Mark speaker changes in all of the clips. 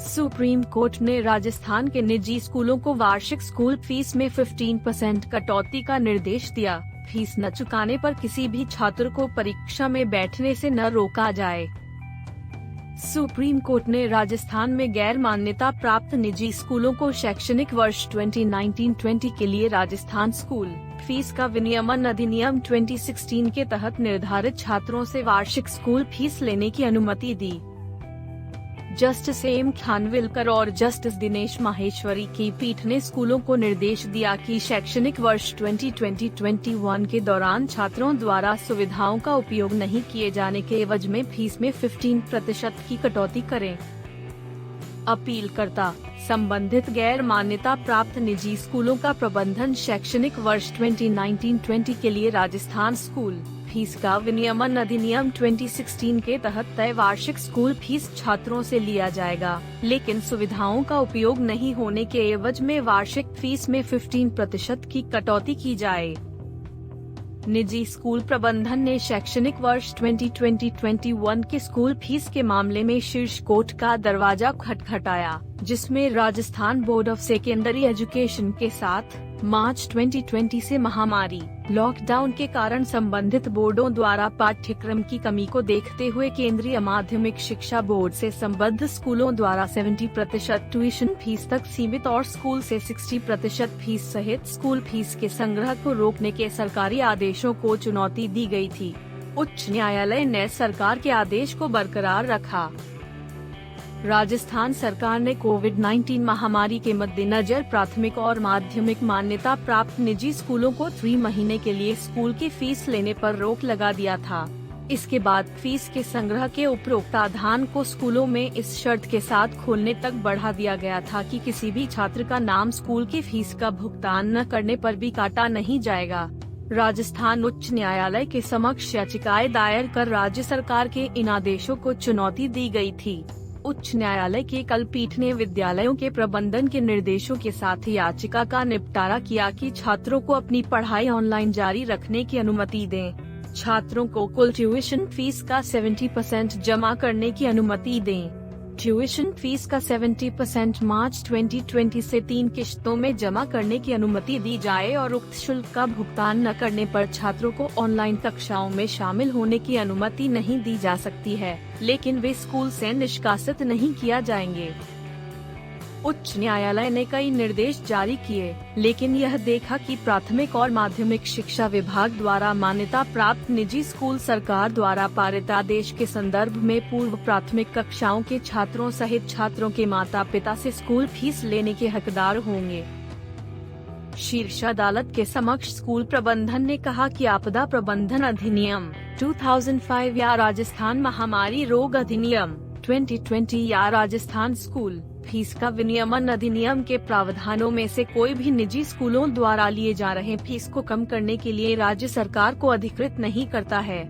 Speaker 1: Supreme court ने राजस्थान के निजी स्कूलों को वार्षिक स्कूल फीस में 15% कटौती का निर्देश दिया। फीस न चुकाने पर किसी भी छात्र को परीक्षा में बैठने से न रोका जाए। सुप्रीम कोर्ट ने राजस्थान में गैर मान्यता प्राप्त निजी स्कूलों को शैक्षणिक वर्ष 2019-20 के लिए राजस्थान स्कूल फीस का विनियमन अधिनियम 2016 के तहत निर्धारित छात्रों से वार्षिक स्कूल फीस लेने की अनुमति दी। जस्टिस एम खानविलकर और जस्टिस दिनेश माहेश्वरी की पीठ ने स्कूलों को निर्देश दिया कि शैक्षणिक वर्ष 2020-21 के दौरान छात्रों द्वारा सुविधाओं का उपयोग नहीं किए जाने के एवज में फीस में 15% की कटौती करें। अपीलकर्ता संबंधित गैर मान्यता प्राप्त निजी स्कूलों का प्रबंधन शैक्षणिक वर्ष 2019-20 के लिए राजस्थान स्कूल फीस का विनियमन अधिनियम 2016 के तहत तय वार्षिक स्कूल फीस छात्रों से लिया जाएगा, लेकिन सुविधाओं का उपयोग नहीं होने के एवज में वार्षिक फीस में 15% की कटौती की जाए। निजी स्कूल प्रबंधन ने शैक्षणिक वर्ष 2020-21 के स्कूल फीस के मामले में शीर्ष कोर्ट का दरवाजा खटखटाया, जिसमें Rajasthan board of secondary education के साथ मार्च 2020 से महामारी लॉकडाउन के कारण संबंधित बोर्डों द्वारा पाठ्यक्रम की कमी को देखते हुए केंद्रीय माध्यमिक शिक्षा बोर्ड से संबद्ध स्कूलों द्वारा 70% ट्यूशन फीस तक सीमित और स्कूल से 60% फीस सहित स्कूल फीस के संग्रह को रोकने के सरकारी आदेशों को चुनौती दी गई थी। उच्च न्यायालय ने सरकार के आदेश को बरकरार रखा। राजस्थान सरकार ने कोविड-19 महामारी के मद्देनजर प्राथमिक और माध्यमिक मान्यता प्राप्त निजी स्कूलों को 3 महीने के लिए स्कूल की फीस लेने पर रोक लगा दिया था। इसके बाद फीस के संग्रह के उपरोक्त प्रावधान को स्कूलों में इस शर्त के साथ खोलने तक बढ़ा दिया गया था कि किसी भी छात्र का नाम स्कूल की फीस का भुगतान न करने पर भी काटा नहीं जाएगा। राजस्थान उच्च न्यायालय के समक्ष याचिकाएं दायर कर राज्य सरकार के इन आदेशों को चुनौती दी गई थी। उच्च न्यायालय की कल पीठ ने विद्यालयों के प्रबंधन के निर्देशों के साथ याचिका का निपटारा किया कि छात्रों को अपनी पढ़ाई ऑनलाइन जारी रखने की अनुमति दें। छात्रों को कुल ट्यूशन फीस का 70% जमा करने की अनुमति दें। ट्यूशन फीस का 70% मार्च 2020 से 3 किश्तों में जमा करने की अनुमति दी जाए और उक्त शुल्क का भुगतान न करने पर छात्रों को ऑनलाइन कक्षाओं में शामिल होने की अनुमति नहीं दी जा सकती है, लेकिन वे स्कूल से निष्कासित नहीं किया जाएंगे। उच्च न्यायालय ने कई निर्देश जारी किए, लेकिन यह देखा कि प्राथमिक और माध्यमिक शिक्षा विभाग द्वारा मान्यता प्राप्त निजी स्कूल सरकार द्वारा पारित आदेश के संदर्भ में पूर्व प्राथमिक कक्षाओं के छात्रों सहित छात्रों के माता पिता से स्कूल फीस लेने के हकदार होंगे। शीर्ष अदालत के समक्ष स्कूल प्रबंधन ने कहा कि आपदा प्रबंधन अधिनियम 2005 या राजस्थान महामारी रोग अधिनियम 2020 या राजस्थान स्कूल फीस का विनियमन अधिनियम के प्रावधानों में से कोई भी निजी स्कूलों द्वारा लिए जा रहे फीस को कम करने के लिए राज्य सरकार को अधिकृत नहीं करता है।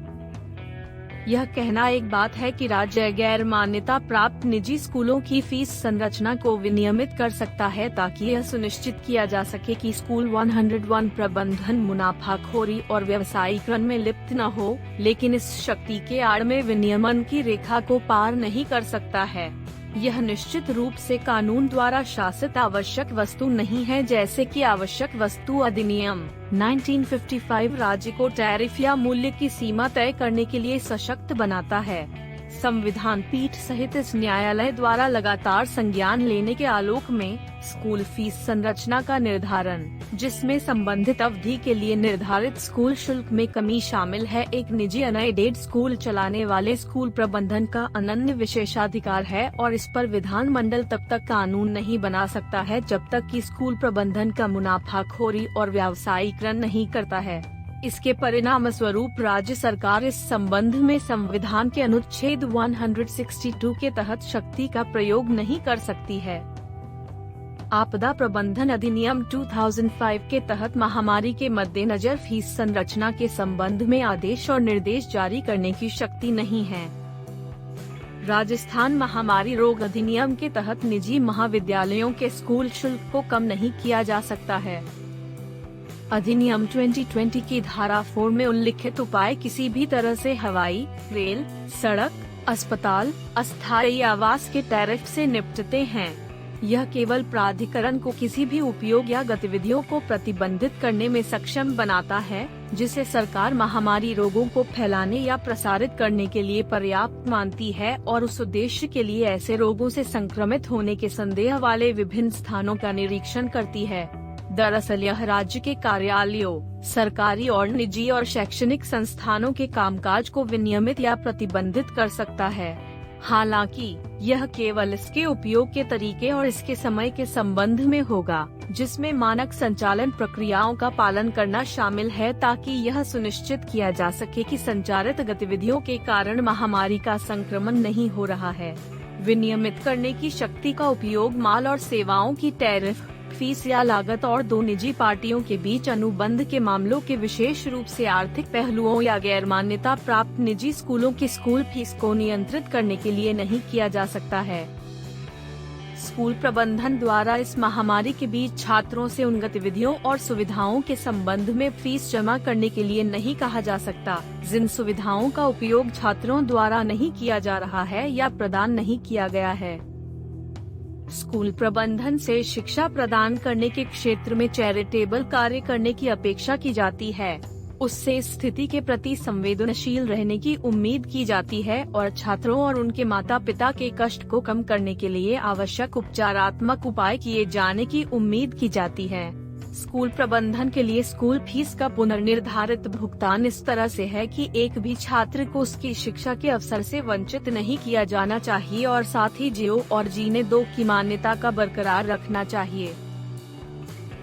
Speaker 1: यह कहना एक बात है कि राज्य गैर मान्यता प्राप्त निजी स्कूलों की फीस संरचना को विनियमित कर सकता है ताकि यह सुनिश्चित किया जा सके कि स्कूल 101 प्रबंधन मुनाफाखोरी और व्यवसायीकरण में लिप्त न हो, लेकिन इस शक्ति के आड़ में विनियमन की रेखा को पार नहीं कर सकता है। यह निश्चित रूप से कानून द्वारा शासित आवश्यक वस्तु नहीं है, जैसे कि आवश्यक वस्तु अधिनियम 1955 राज्य को टैरिफ या मूल्य की सीमा तय करने के लिए सशक्त बनाता है। संविधान पीठ सहित इस न्यायालय द्वारा लगातार संज्ञान लेने के आलोक में स्कूल फीस संरचना का निर्धारण, जिसमें संबंधित अवधि के लिए निर्धारित स्कूल शुल्क में कमी शामिल है, एक निजी अनएडेड स्कूल चलाने वाले स्कूल प्रबंधन का अनन्य विशेषाधिकार है और इस पर विधानमंडल तब तक कानून नहीं बना सकता है जब तक कि स्कूल प्रबंधन का मुनाफाखोरी और व्यावसायीकरण नहीं करता है। इसके परिणाम स्वरूप राज्य सरकार इस संबंध में संविधान के अनुच्छेद 162 के तहत शक्ति का प्रयोग नहीं कर सकती है। आपदा प्रबंधन अधिनियम 2005 के तहत महामारी के मद्देनजर फीस संरचना के संबंध में आदेश और निर्देश जारी करने की शक्ति नहीं है। राजस्थान महामारी रोग अधिनियम के तहत निजी महाविद्यालयों के स्कूल शुल्क को कम नहीं किया जा सकता है। अधिनियम 2020 की धारा 4 में उल्लिखित उपाय किसी भी तरह से हवाई, रेल, सड़क, अस्पताल, अस्थायी आवास के टैरिफ से निपटते हैं। यह केवल प्राधिकरण को किसी भी उपयोग या गतिविधियों को प्रतिबंधित करने में सक्षम बनाता है, जिसे सरकार महामारी रोगों को फैलाने या प्रसारित करने के लिए पर्याप्त मानती है और उस उद्देश्य के लिए ऐसे रोगों से संक्रमित होने के संदेह वाले विभिन्न स्थानों का निरीक्षण करती है। दरअसल यह राज्य के कार्यालयों, सरकारी और निजी और शैक्षणिक संस्थानों के कामकाज को विनियमित या प्रतिबंधित कर सकता है। हालांकि यह केवल इसके उपयोग के तरीके और इसके समय के संबंध में होगा, जिसमें मानक संचालन प्रक्रियाओं का पालन करना शामिल है, ताकि यह सुनिश्चित किया जा सके कि संचालित गतिविधियों के कारण महामारी का संक्रमण नहीं हो रहा है। विनियमित करने की शक्ति का उपयोग माल और सेवाओं की टैरिफ, फीस या लागत और दो निजी पार्टियों के बीच अनुबंध के मामलों के विशेष रूप से आर्थिक पहलुओं या गैर मान्यता प्राप्त निजी स्कूलों की स्कूल फीस को नियंत्रित करने के लिए नहीं किया जा सकता है। स्कूल प्रबंधन द्वारा इस महामारी के बीच छात्रों से उन गतिविधियों और सुविधाओं के संबंध में फीस जमा करने के लिए नहीं कहा जा सकता, जिन सुविधाओं का उपयोग छात्रों द्वारा नहीं किया जा रहा है या प्रदान नहीं किया गया है। स्कूल प्रबंधन से शिक्षा प्रदान करने के क्षेत्र में चैरिटेबल कार्य करने की अपेक्षा की जाती है। उससे स्थिति के प्रति संवेदनशील रहने की उम्मीद की जाती है और छात्रों और उनके माता पिता के कष्ट को कम करने के लिए आवश्यक उपचारात्मक उपाय किए जाने की उम्मीद की जाती है। स्कूल प्रबंधन के लिए स्कूल फीस का पुनर्निर्धारित भुगतान इस तरह से है कि एक भी छात्र को उसकी शिक्षा के अवसर से वंचित नहीं किया जाना चाहिए और साथ ही जियो और जीने दो की मान्यता का बरकरार रखना चाहिए।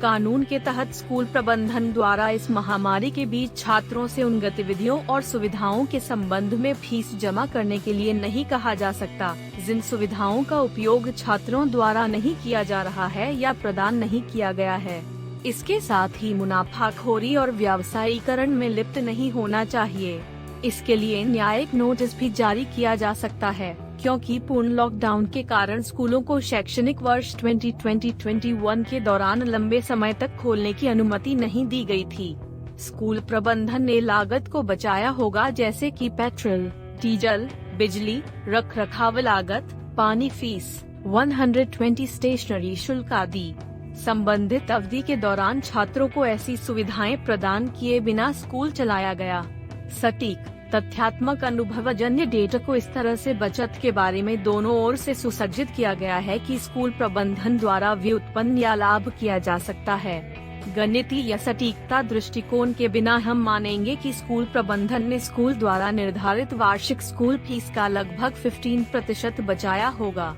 Speaker 1: कानून के तहत स्कूल प्रबंधन द्वारा इस महामारी के बीच छात्रों से उन गतिविधियों और सुविधाओं के संबंध में फीस जमा करने के लिए नहीं कहा जा सकता, जिन सुविधाओं का उपयोग छात्रों द्वारा नहीं किया जा रहा है या प्रदान नहीं किया गया है। इसके साथ ही मुनाफाखोरी और व्यावसायीकरण में लिप्त नहीं होना चाहिए। इसके लिए न्यायिक नोटिस भी जारी किया जा सकता है, क्योंकि पूर्ण लॉकडाउन के कारण स्कूलों को शैक्षणिक वर्ष 2020-21 के दौरान लंबे समय तक खोलने की अनुमति नहीं दी गई थी। स्कूल प्रबंधन ने लागत को बचाया होगा, जैसे कि पेट्रोल, डीजल, बिजली, रखरखाव लागत, पानी फीस, 120 स्टेशनरी शुल्क आदि। संबंधित अवधि के दौरान छात्रों को ऐसी सुविधाएं प्रदान किए बिना स्कूल चलाया गया। सटीक, तथ्यात्मक अनुभवजन्य डेटा को इस तरह से बचत के बारे में दोनों ओर से सुसज्जित किया गया है कि स्कूल प्रबंधन द्वारा व्युत्पन्न या लाभ किया जा सकता है। गणितीय या सटीकता दृष्टिकोण के बिना हम मानेंगे कि स्कूल प्रबंधन ने स्कूल द्वारा निर्धारित वार्षिक स्कूल फीस का लगभग 15% बचाया होगा।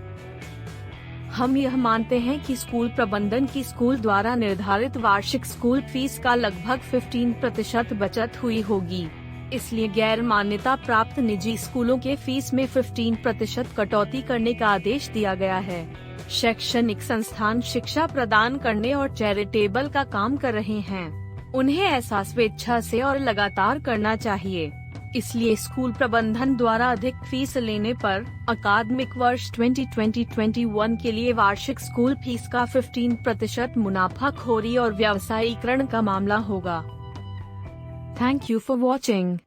Speaker 1: हम यह मानते हैं कि स्कूल प्रबंधन की स्कूल द्वारा निर्धारित वार्षिक स्कूल फीस का लगभग 15% बचत हुई होगी। इसलिए गैर मान्यता प्राप्त निजी स्कूलों के फीस में 15% कटौती करने का आदेश दिया गया है। शैक्षणिक संस्थान शिक्षा प्रदान करने और चैरिटेबल का काम कर रहे हैं। उन्हें ऐसा स्वेच्छा से और लगातार करना चाहिए। इसलिए स्कूल प्रबंधन द्वारा अधिक फीस लेने पर अकादमिक वर्ष 2020-21 के लिए वार्षिक स्कूल फीस का 15% मुनाफाखोरी और व्यावसायीकरण का मामला होगा। Thank you for watching.